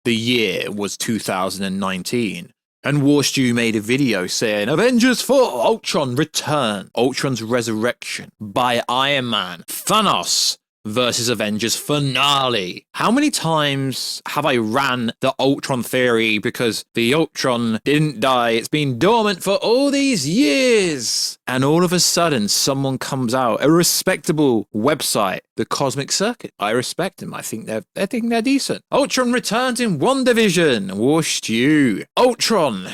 the year was 2019. And Warstu made a video saying, Avengers 4, Ultron Return, Ultron's Resurrection by Iron Man, Thanos versus Avengers Finale. How many times have I ran the Ultron theory because the Ultron didn't die? It's been dormant for all these years. And all of a sudden, someone comes out, a respectable website, the Cosmic Circuit. I respect them. I think they're decent. Ultron returns in WandaVision. Warstu. Ultron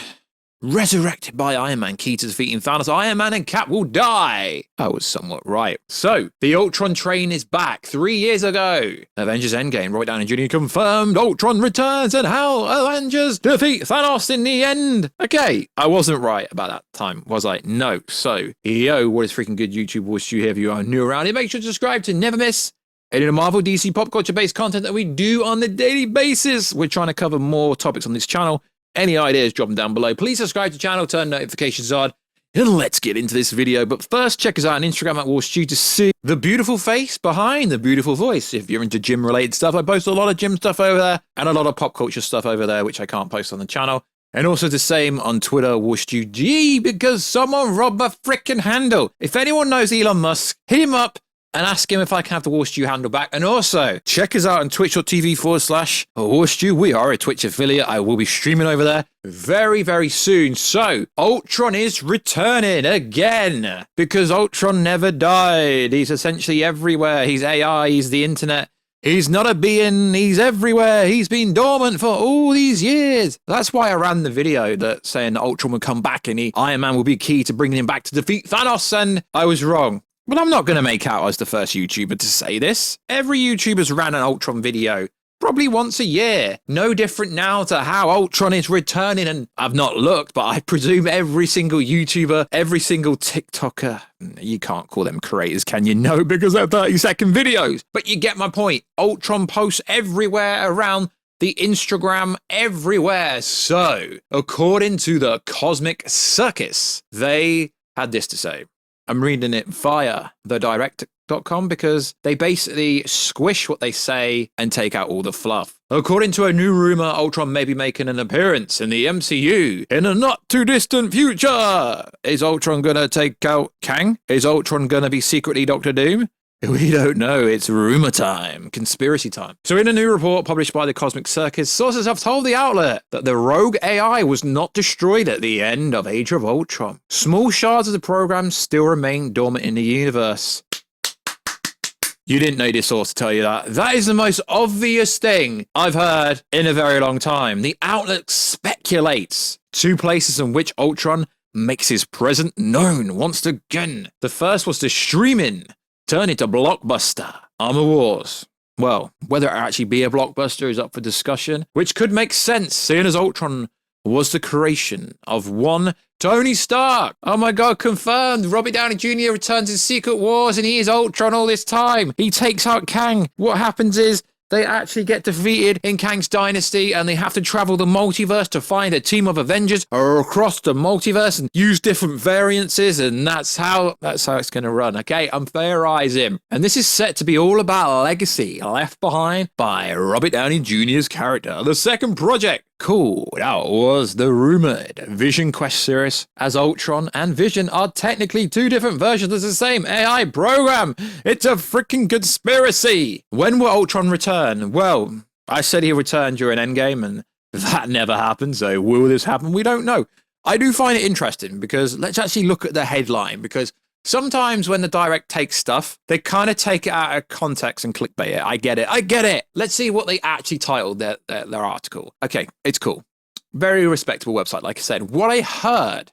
resurrected by Iron Man, key to defeating Thanos. Iron Man and Cap will die. I was somewhat right. So, the Ultron train is back 3 years ago. Avengers Endgame, Robert Downey Jr. confirmed Ultron returns and how Avengers defeat Thanos in the end. Okay, I wasn't right about that time, was I? No. So, yo, what is freaking good YouTube? Warstu here if you are new around here. Make sure to subscribe to never miss any of the Marvel, DC, pop culture-based content that we do on a daily basis. We're trying to cover more topics on this channel. Any ideas, drop them down below. Please subscribe to the channel, turn notifications on, and let's get into this video. But first, check us out on Instagram at Warstu to see the beautiful face behind the beautiful voice. If you're into gym-related stuff, I post a lot of gym stuff over there and a lot of pop culture stuff over there, which I can't post on the channel. And also the same on Twitter, WarstuG, because someone robbed my frickin' handle. If anyone knows Elon Musk, hit him up and ask him if I can have the Warstu handle back. And also, check us out on twitch.tv/Warstu. We are a Twitch affiliate. I will be streaming over there very, very soon. So, Ultron is returning again because Ultron never died. He's essentially everywhere. He's AI, he's the internet. He's not a being, he's everywhere. He's been dormant for all these years. That's why I ran the video that saying that Ultron would come back and Iron Man will be key to bringing him back to defeat Thanos, and I was wrong. But I'm not going to make out as the first YouTuber to say this. Every YouTuber's ran an Ultron video probably once a year. No different now to how Ultron is returning, and I've not looked, but I presume every single YouTuber, every single TikToker, you can't call them creators, can you? No, because they're 30-second videos. But you get my point. Ultron posts everywhere around the Instagram, everywhere. So, according to the Cosmic Circus, they had this to say. I'm reading it via thedirect.com because they basically squish what they say and take out all the fluff. According to a new rumor, Ultron may be making an appearance in the MCU in a not too distant future. Is Ultron gonna take out Kang? Is Ultron gonna be secretly Doctor Doom? We don't know. It's rumor time. Conspiracy time. So in a new report published by the Cosmic Circus, sources have told the outlet that the rogue AI was not destroyed at the end of Age of Ultron. Small shards of the program still remain dormant in the universe. You didn't need this source to tell you that. That is the most obvious thing I've heard in a very long time. The outlet speculates 2 places in which Ultron makes his presence known once again. The first was the streaming turn into blockbuster Armor Wars. Well, whether it actually be a blockbuster is up for discussion, which could make sense, seeing as Ultron was the creation of one Tony Stark. Oh my god, confirmed. Robert Downey Jr. returns in Secret Wars and he is Ultron all this time. He takes out Kang. What happens is they actually get defeated in Kang's Dynasty and they have to travel the multiverse to find a team of Avengers across the multiverse and use different variances, and that's how it's going to run. Okay, I'm theorizing. And this is set to be all about legacy left behind by Robert Downey Jr.'s character. The second project called out was the rumored Vision Quest series, as Ultron and Vision are technically 2 different versions of the same AI program. It's a freaking conspiracy. When will Ultron return? Well, I said he'll return during Endgame, and that never happened, so will this happen? We don't know. I do find it interesting because let's actually look at the headline, because sometimes when the direct takes stuff, they kind of take it out of context and clickbait it. I get it. Let's see what they actually titled their article. Okay, it's cool. Very respectable website, like I said. What I heard,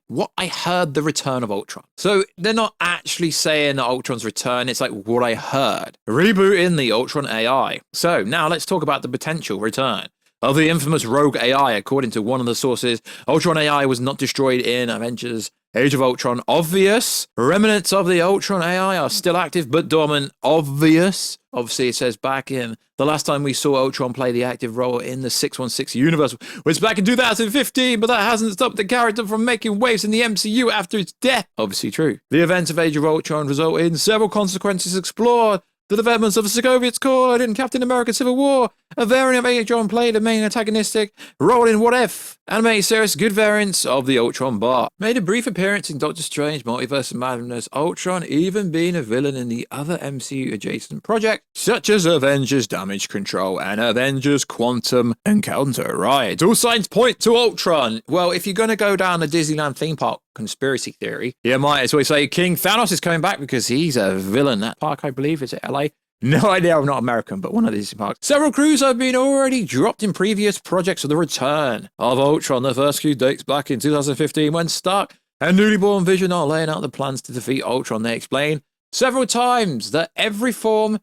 the return of Ultron. So they're not actually saying that Ultron's return, it's like what I heard. Rebooting the Ultron AI. So now let's talk about the potential return of the infamous rogue AI. According to one of the sources, Ultron AI was not destroyed in Avengers Age of Ultron. Obvious. Remnants of the Ultron AI are still active but dormant. Obvious. Obviously, it says back in the last time we saw Ultron play the active role in the 616 universe was back in 2015, but that hasn't stopped the character from making waves in the MCU after its death. Obviously true. The events of Age of Ultron result in several consequences explored. The developments of the Sokovia Accord in Captain America Civil War a variant of Ultron played a main antagonistic role in What If, animated series, good variants of the Ultron bot. Made a brief appearance in Doctor Strange Multiverse of Madness, Ultron even being a villain in the other MCU adjacent projects, such as Avengers Damage Control and Avengers Quantum Encounter. Right, all signs point to Ultron. Well, if you're going to go down the Disneyland theme park conspiracy theory, you might as well say King Thanos is coming back because he's a villain. That park, I believe, is it LA? No idea, I'm not American, but one of these parks. Several crews have been already dropped in previous projects of the return of Ultron. The first crew dates back in 2015 when Stark and newly born Vision are laying out the plans to defeat Ultron. They explain several times that every form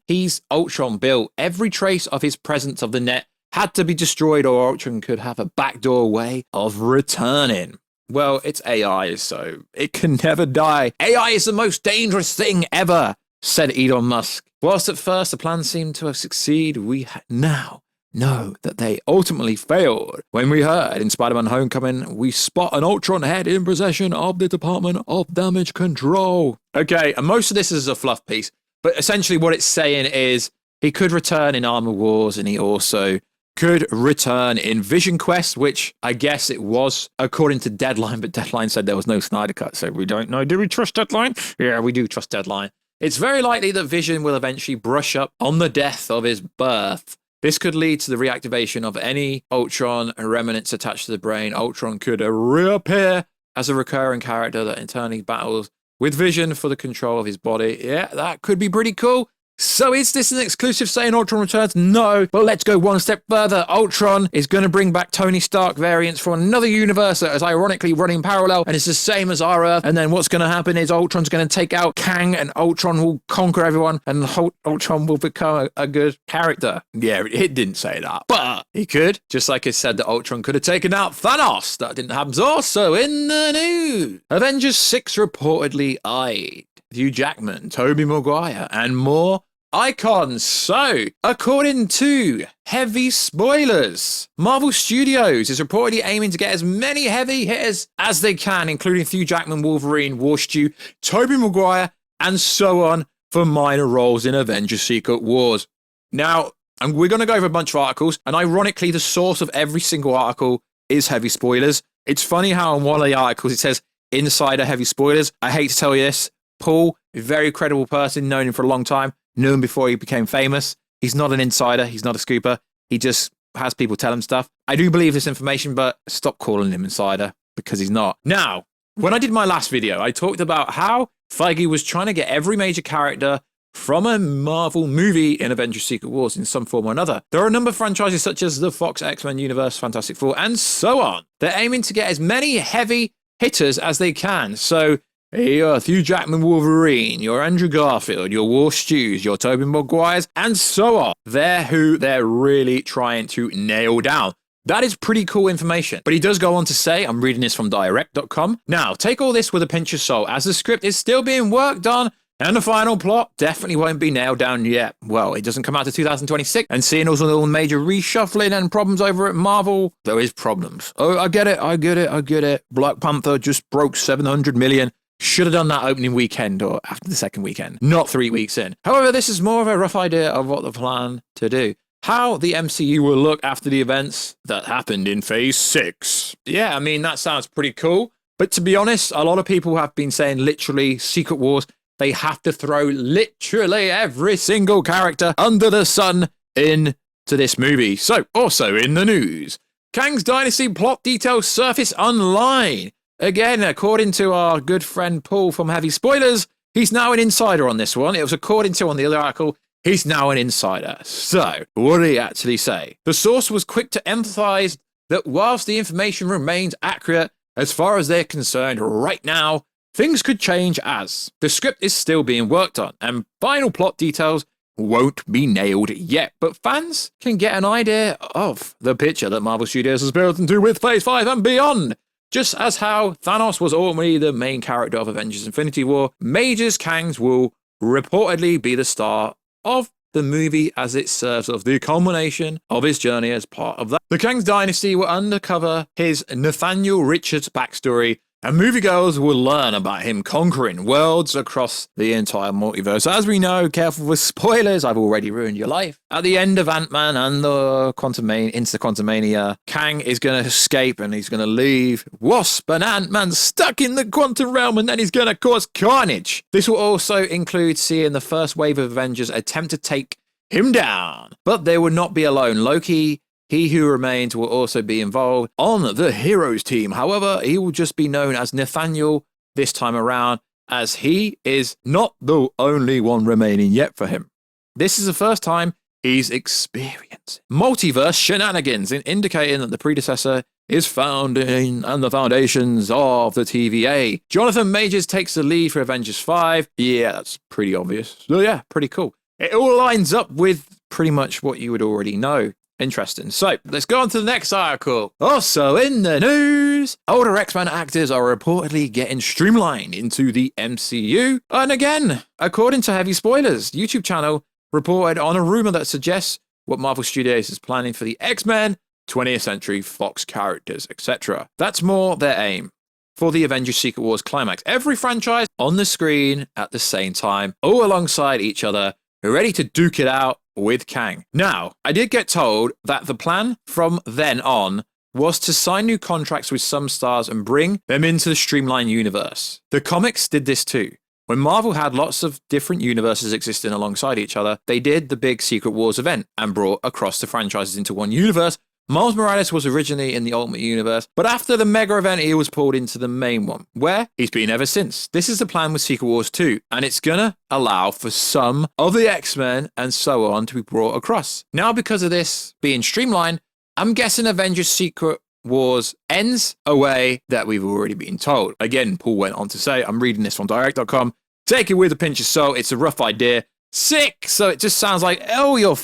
Ultron built, every trace of his presence of the net had to be destroyed or Ultron could have a backdoor way of returning. Well, it's AI, so it can never die. AI is the most dangerous thing ever, said Elon Musk. Whilst at first the plan seemed to have succeeded, we now know that they ultimately failed. When we heard in Spider-Man Homecoming, we spot an Ultron head in possession of the Department of Damage Control. Okay, and most of this is a fluff piece, but essentially what it's saying is he could return in Armor Wars, and he also could return in Vision Quest, which I guess it was according to Deadline, but Deadline said there was no Snyder Cut, so we don't know. Do we trust Deadline? Yeah, we do trust Deadline. It's very likely that Vision will eventually brush up on the death of his birth. This could lead to the reactivation of any Ultron remnants attached to the brain. Ultron could reappear as a recurring character that internally battles with Vision for the control of his body. Yeah, that could be pretty cool. So is this an exclusive saying Ultron returns? No, but let's go one step further. Ultron is going to bring back Tony Stark variants from another universe that is ironically running parallel and it's the same as our Earth. And then what's going to happen is Ultron's going to take out Kang and Ultron will conquer everyone and Ultron will become a good character. Yeah, it didn't say that, but he could. Just like it said that Ultron could have taken out Thanos. That didn't happen. Also in the news, Avengers 6 reportedly eyed Hugh Jackman, Tobey Maguire, and more icons. So, according to heavy spoilers, Marvel Studios is reportedly aiming to get as many heavy hitters as they can, including Hugh Jackman, Wolverine, Warstu, Tobey Maguire, and so on for minor roles in Avengers Secret Wars. Now, we're going to go over a bunch of articles, and ironically, the source of every single article is heavy spoilers. It's funny how in one of the articles it says insider heavy spoilers. I hate to tell you this, Paul, a very credible person, known him for a long time, knew him before he became famous. He's not an insider. He's not a scooper. He just has people tell him stuff. I do believe this information, but stop calling him insider because he's not. Now, when I did my last video, I talked about how Feige was trying to get every major character from a Marvel movie in Avengers Secret Wars in some form or another. There are a number of franchises such as the Fox X-Men universe, Fantastic Four, and so on. They're aiming to get as many heavy hitters as they can. So your Hugh Jackman Wolverine, your Andrew Garfield, your Warstu's, your Tobey Maguires, and so on. They're who they're really trying to nail down. That is pretty cool information. But he does go on to say, I'm reading this from direct.com. Now, take all this with a pinch of salt, as the script is still being worked on, and the final plot definitely won't be nailed down yet. Well, it doesn't come out to 2026, and seeing also all the major reshuffling and problems over at Marvel, there is problems. Oh, I get it. Black Panther just broke 700 million. Should have done that opening weekend or after the second weekend, not 3 weeks in. However, this is more of a rough idea of what they plan to do. How the MCU will look after the events that happened in Phase 6. Yeah, I mean, that sounds pretty cool. But to be honest, a lot of people have been saying literally Secret Wars, they have to throw literally every single character under the sun into this movie. So, also in the news, Kang's Dynasty plot details surface online. Again, according to our good friend Paul from Heavy Spoilers, he's now an insider on this one. It was according to on the other article, he's now an insider. So, what did he actually say? The source was quick to emphasize that whilst the information remains accurate, as far as they're concerned right now, things could change as the script is still being worked on and final plot details won't be nailed yet, but fans can get an idea of the picture that Marvel Studios has built into with Phase 5 and beyond. Just as how Thanos was ultimately the main character of Avengers Infinity War, Majors Kangs will reportedly be the star of the movie as it serves of the culmination of his journey as part of that. The Kang's Dynasty will undercover his Nathaniel Richards backstory And moviegoers will learn about him conquering worlds across the entire multiverse. As we know, careful with spoilers, I've already ruined your life. At the end of Ant-Man and the Quantumania, Kang is going to escape and he's going to leave Wasp and Ant-Man stuck in the quantum realm, and then he's going to cause carnage. This will also include seeing the first wave of Avengers attempt to take him down. But they will not be alone. Loki, he who remains, will also be involved on the heroes team. However, he will just be known as Nathaniel this time around, as he is not the only one remaining yet for him. This is the first time he's experienced multiverse shenanigans, indicating that the predecessor is founding and the foundations of the TVA. Jonathan Majors takes the lead for Avengers 5. Yeah, that's pretty obvious. So yeah, pretty cool. It all lines up with pretty much what you would already know. Interesting. So let's go on to the next article. Also in the news, older X-Men actors are reportedly getting streamlined into the MCU. And again, according to Heavy Spoilers, YouTube channel reported on a rumor that suggests what Marvel Studios is planning for the X-Men, 20th Century Fox characters, etc. That's more their aim for the Avengers Secret Wars climax. Every franchise on the screen at the same time, all alongside each other, ready to duke it out with Kang. Now, I did get told that the plan from then on was to sign new contracts with some stars and bring them into the streamlined universe. The comics did this too. When Marvel had lots of different universes existing alongside each other, they did the big Secret Wars event and brought across the franchises into one universe. Miles Morales was originally in the Ultimate Universe, but after the mega event, he was pulled into the main one, where he's been ever since. This is the plan with Secret Wars 2, and it's gonna allow for some of the X-Men and so on to be brought across. Now, because of this being streamlined, I'm guessing Avengers Secret Wars ends a way that we've already been told. Again, Paul went on to say, I'm reading this from direct.com, take it with a pinch of salt, it's a rough idea. Sick! So it just sounds like, oh, your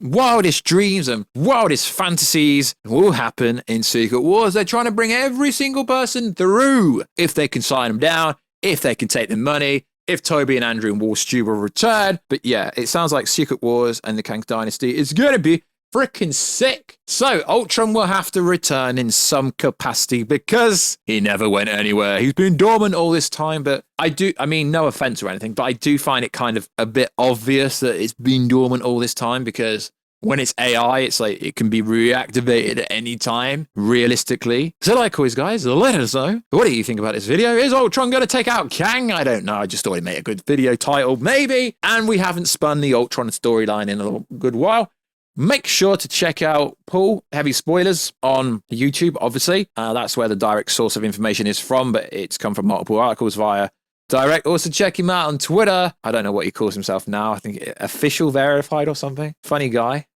wildest dreams and wildest fantasies will happen in Secret Wars. They're trying to bring every single person through. If they can sign them down, if they can take the money, if Toby and Andrew and Warstu will return. But yeah, it sounds like Secret Wars and the Kang Dynasty is going to be freaking sick. So Ultron will have to return in some capacity because he never went anywhere. He's been dormant all this time, but I mean, no offense or anything, but I do find it kind of a bit obvious that it's been dormant all this time, because when it's AI, it's like it can be reactivated at any time, realistically. So like always, guys, let us know. What do you think about this video? Is Ultron going to take out Kang? I don't know. I just thought it'd make a good video title, maybe. And we haven't spun the Ultron storyline in a good while. Make sure to check out Paul Heavy Spoilers on YouTube, obviously. That's where the direct source of information is from, but it's come from multiple articles via direct. Also check him out on Twitter. I don't know what he calls himself now. I think official verified or something. Funny guy.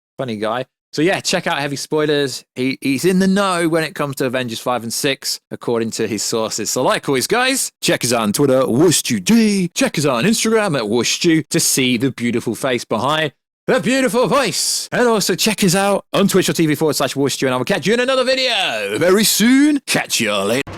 So yeah, check out Heavy Spoilers. He's in the know when it comes to Avengers 5 and 6, according to his sources. So like always, guys, check us out on Twitter, WashstuD. Check us out on Instagram at Washstu to see the beautiful face behind the beautiful voice. And also check us out on twitch.tv/Warstu, and I will catch you in another video very soon. Catch you later.